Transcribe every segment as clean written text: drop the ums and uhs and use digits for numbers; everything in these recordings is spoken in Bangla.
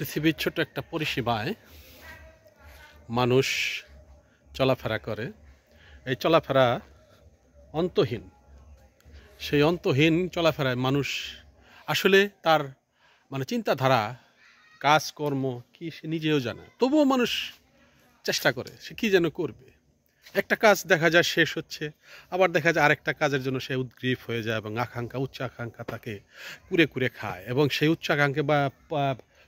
পৃথিবীর ছোট একটা পরিসীমায় মানুষ চলাফেরা করে। এই চলাফেরা অন্তহীন। সেই অন্তহীন চলাফেরায় মানুষ আসলে তার চিন্তাধারা, কাজকর্ম কি সে নিজেও জানে, তবুও মানুষ চেষ্টা করে সে কী যেন করবে। একটা কাজ দেখা যায় শেষ হচ্ছে, আবার দেখা যায় আরেকটা কাজের জন্য সে উদ্গ্রীব হয়ে যায় এবং উচ্চ আকাঙ্ক্ষা তাকে কুরে কুরে খায়, এবং সেই উচ্চ আকাঙ্ক্ষা বা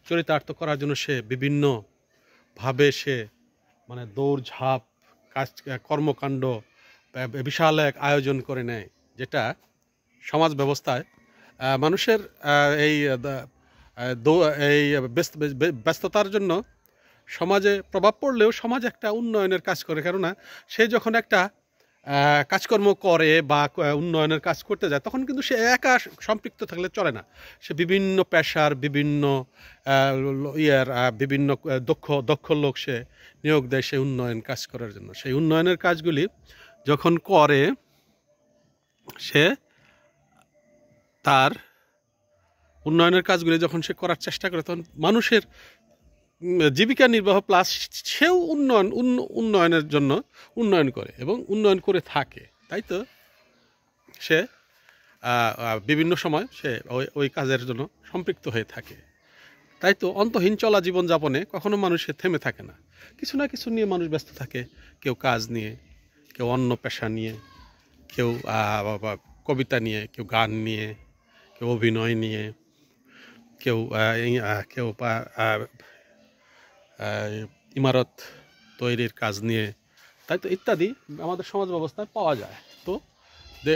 চরিতার্থ করার জন্য সে বিভিন্নভাবে সে দৌড়ঝাঁপ, কাজ, কর্মকাণ্ড বিশাল এক আয়োজন করে নেয়, যেটা সমাজ ব্যবস্থায় মানুষের এই এই ব্যস্ততার জন্য সমাজে প্রভাব পড়লেও সমাজ একটা উন্নয়নের কাজ করে। কেননা সে যখন একটা কাজকর্ম করে বা উন্নয়নের কাজ করতে যায়, তখন কিন্তু সে একা সম্পৃক্ত থাকলে চলে না। সে বিভিন্ন পেশার বিভিন্ন বিভিন্ন দক্ষ লোক সে নিয়োগ দেয় সেই উন্নয়ন কাজ করার জন্য। সেই উন্নয়নের কাজগুলি যখন করে, সে তার উন্নয়নের কাজগুলি যখন সে করার চেষ্টা করে, তখন মানুষের জীবিকা নির্বাহ প্লাস সেও উন্নয়নের জন্য উন্নয়ন করে এবং উন্নয়ন করে থাকে। তাই তো সে বিভিন্ন সময় সে ওই কাজের জন্য সম্পৃক্ত হয়ে থাকে। তাই তো অন্তহীন চলা জীবনযাপনে কখনো মানুষের থেমে থাকে না। কিছু না কিছু নিয়ে মানুষ ব্যস্ত থাকে। কেউ কাজ নিয়ে, কেউ অন্য পেশা নিয়ে, কেউ কবিতা নিয়ে, কেউ গান নিয়ে, কেউ অভিনয় নিয়ে, কেউ কেউ ইমারত তৈরির কাজ নিয়ে, তাই তো ইত্যাদি আমাদের সমাজ ব্যবস্থায় পাওয়া যায়। তো যে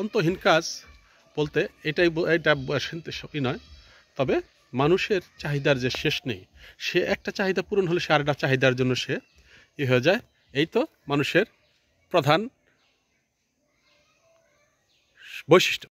অন্তহীন কাজ বলতে এটা সত্যি নয়, তবে মানুষের চাহিদার যে শেষ নেই, সে একটা চাহিদা পূরণ হলে সে আরেকটা চাহিদার জন্য সে হয়ে যায়। এই তো মানুষের প্রধান বৈশিষ্ট্য।